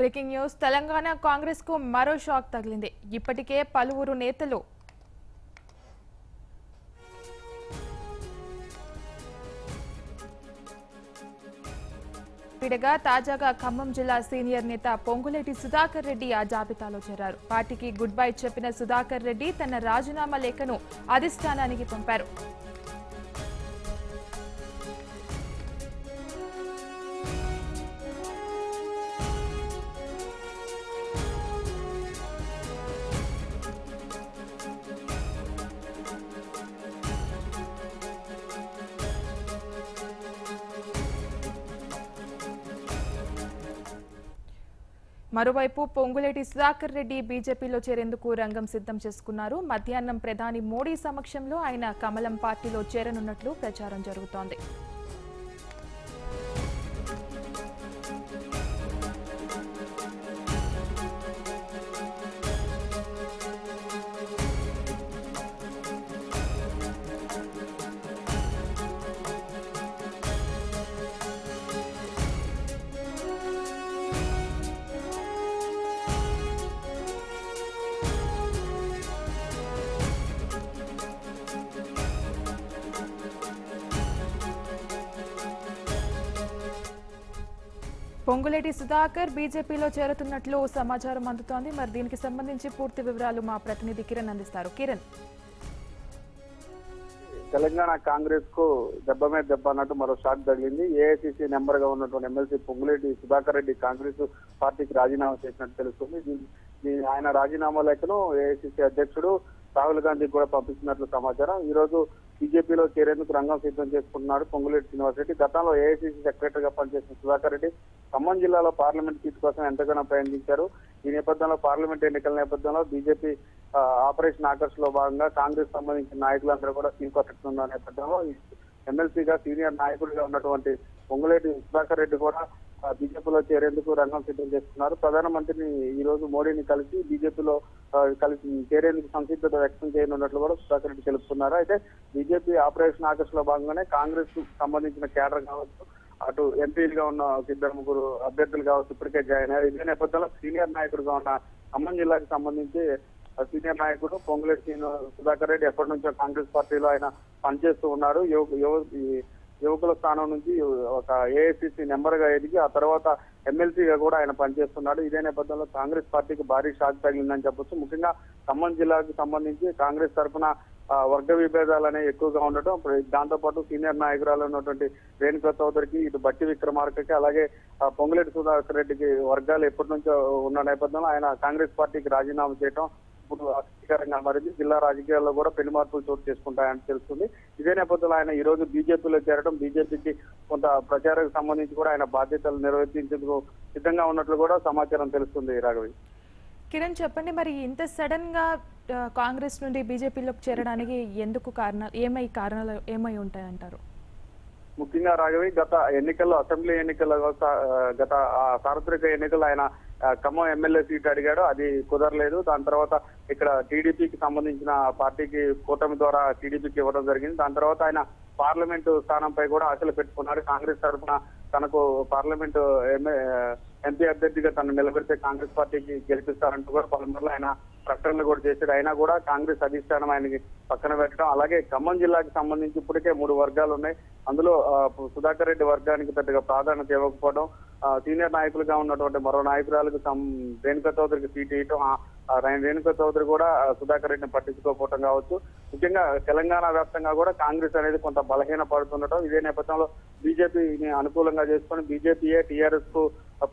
Breaking news Telangana Congress కు మరో shock తగిలింది. ఇప్పటికే పలువురు నేతలు విడగా తాజాగా ఖమ్మం జిల్లా సీనియర్ నేత పొంగులేటి సుధాకర్ రెడ్డి ఆ జాబితాలో చేరారు. పార్టీకి గుడ్ బై చెప్పిన సుధాకర్ రెడ్డి తన రాజీనామా లేఖను అధిష్టానానికి పంపారు. మరోవైపు పొంగులేటి సుధాకర్ రెడ్డి బీజేపీలో చేరేందుకు రంగం సిద్ధం చేసుకున్నారు. మధ్యాహ్నం ప్రధాని మోడీ సమక్షంలో ఆయన కమలం పార్టీలో చేరనున్నట్లు ప్రచారం జరుగుతోంది. పొంగులేటి సుధాకర్ బీజేపీలో చేరుతున్నట్లు సమాచారం అందుతోంది. మరి దీనికి సంబంధించి పూర్తి వివరాలు మా ప్రతినిధి కిరణ్ అందిస్తారు. కిరణ్, తెలంగాణ కాంగ్రెస్ కు దెబ్బ మీద దెబ్బ అన్నట్టు మరో షాక్ తగిలింది. ఏఐసిసి నెంబర్ గా ఉన్నటువంటి ఎమ్మెల్సీ పొంగులేటి సుధాకర్ రెడ్డి కాంగ్రెస్ పార్టీకి రాజీనామా చేసినట్టు తెలుస్తుంది. ఆయన రాజీనామా లేఖను ఏఐసిసి అధ్యక్షుడు రాహుల్ గాంధీకి కూడా పంపించినట్లు సమాచారం. ఈ రోజు బీజేపీలో చేరేందుకు రంగం సిద్ధం చేసుకుంటున్నాడు పొంగులేటి శ్రీనివాసరెడ్డి. గతంలో ఏఐసిసి సెక్రటరీగా పనిచేసిన సుధాకర్ రెడ్డి ఖమ్మం జిల్లాలో పార్లమెంట్ సీటు కోసం ఎంతగానో ప్రయత్నించారు. ఈ నేపథ్యంలో పార్లమెంట్ ఎన్నికల నేపథ్యంలో బీజేపీ ఆపరేషన్ ఆకర్ష్ లో భాగంగా కాంగ్రెస్ సంబంధించిన నాయకులందరూ కూడా సీన్ కొట్టనున్న నేపథ్యంలో ఎమ్మెల్సీగా సీనియర్ నాయకుడిగా ఉన్నటువంటి పొంగులేటి సుధాకర్ రెడ్డి కూడా బీజేపీలో చేరేందుకు రంగం సిద్ధం చేస్తున్నారు. ప్రధానమంత్రిని ఈ రోజు మోడీని కలిసి బీజేపీలో కలిసి చేరేందుకు సంసిద్ధత వ్యక్తం చేయనున్నట్లు కూడా సుధాకర్ రెడ్డి తెలుపుతున్నారు. అయితే బీజేపీ ఆపరేషన్ ఆకర్ష్ లో భాగంగానే కాంగ్రెస్ కు సంబంధించిన కేడర్ కావచ్చు, అటు ఎంపీలుగా ఉన్న ఇద్దరు ముగ్గురు అభ్యర్థులు కావచ్చు ఇప్పటికే జాయిన్ అయ్యారు. ఇదే నేపథ్యంలో సీనియర్ నాయకుడుగా ఉన్న ఖమ్మం జిల్లాకి సంబంధించి సీనియర్ నాయకుడు పొంగులేటి సుధాకర్ రెడ్డి ఎప్పటి నుంచో కాంగ్రెస్ పార్టీలో ఆయన పనిచేస్తూ ఉన్నారు. యువకుల స్థానం నుంచి ఒక ఏఐసిసి నెంబర్ గా ఎదిగి ఆ తర్వాత ఎమ్మెల్సీగా కూడా ఆయన పనిచేస్తున్నాడు. ఇదే నేపథ్యంలో కాంగ్రెస్ పార్టీకి భారీ షాక్ తగిలిందని చెప్పొచ్చు. ముఖ్యంగా ఖమ్మం జిల్లాకు సంబంధించి కాంగ్రెస్ తరఫున వర్గ విభేదాలు అనేవి ఎక్కువగా ఉండటం, దాంతో పాటు సీనియర్ నాయకురాలు ఉన్నటువంటి రేణుకా చౌదరికి, ఇటు బట్టి విక్రమార్కకి, అలాగే పొంగులేటి సుధాకర్ రెడ్డికి వర్గాలు ఎప్పటి నుంచో ఉన్న నేపథ్యంలో ఆయన కాంగ్రెస్ పార్టీకి రాజీనామా చేయడం ఇప్పుడు ఆసక్తికరంగా మారింది. జిల్లా రాజకీయాల్లో కూడా పెను మార్పులు చోటు చేసుకుంటాయని తెలుస్తుంది. ఇదే నేపథ్యంలో ఆయన ఈ రోజు బీజేపీలో చేరడం, బీజేపీకి కొంత ప్రచారానికి సంబంధించి కూడా ఆయన బాధ్యతలు నిర్వర్తించేందుకు సిద్ధంగా ఉన్నట్లు కూడా సమాచారం తెలుస్తుంది. రాఘవి, కిరణ్ చెప్పండి, మరి ఇంత సడన్ గా కాంగ్రెస్ నుండి బీజేపీలోకి చేరడానికి ఎందుకు కారణాలు ఏమై ఉంటాయంటారు? ముఖ్యంగా రాఘవి, గత ఎన్నికల్లో అసెంబ్లీ ఎన్నికల్లో గత సార్వత్రిక ఎన్నికల్లో ఆయన ఖమ్మం ఎమ్మెల్యే సీట్ అడిగాడు, అది కుదరలేదు. దాని తర్వాత ఇక్కడ టీడీపీకి సంబంధించిన పార్టీకి కూటమి ద్వారా టీడీపీకి ఇవ్వడం జరిగింది. దాని తర్వాత ఆయన పార్లమెంటు స్థానంపై కూడా ఆశలు పెట్టుకున్నాడు. కాంగ్రెస్ తరఫున తనకు పార్లమెంటు ఎంపీ అభ్యర్థిగా తను నిలబెడితే కాంగ్రెస్ పార్టీకి గెలిపిస్తారంటూ కూడా పలుమార్లు ఆయన ప్రకటనలు కూడా చేశాడు. అయినా కూడా కాంగ్రెస్ అధిష్టానం ఆయనకి పక్కన పెట్టడం, అలాగే ఖమ్మం జిల్లాకి సంబంధించి ఇప్పటికే 3 వర్గాలు ఉన్నాయి. అందులో సుధాకర్ రెడ్డి వర్గానికి పెద్దగా ప్రాధాన్యత ఇవ్వకపోవడం, సీనియర్ నాయకులుగా ఉన్నటువంటి మరో నాయకురాలకు రేణుకా చౌదరికి సీట్ ఇవ్వటం, రేణుకా చౌదరి కూడా సుధాకర్ రెడ్డిని పట్టించుకోకపోవడం కావచ్చు. ముఖ్యంగా తెలంగాణ వ్యాప్తంగా కూడా కాంగ్రెస్ అనేది కొంత బలహీన పడుతుండటం, ఇదే నేపథ్యంలో బీజేపీని అనుకూలంగా చేసుకుని బీజేపీయే టీఆర్ఎస్ కు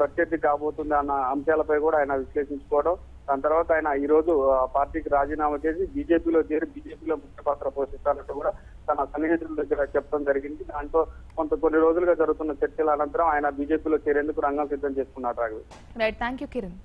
ప్రత్యర్థి కాబోతుంది అన్న అంశాలపై కూడా ఆయన విశ్లేషించుకోవడం, దాని తర్వాత ఆయన ఈ రోజు పార్టీకి రాజీనామా చేసి బీజేపీలో చేరి బీజేపీలో ముఖ్య పాత్ర పోషిస్తారంటూ కూడా తన సన్నిహితుల దగ్గర చెప్పడం జరిగింది. దాంతో కొన్ని రోజులుగా జరుగుతున్న చర్చల అనంతరం ఆయన బీజేపీలో చేరేందుకు రంగం సిద్ధం చేసుకున్నారు. Raghavi, right, thank you Kiran.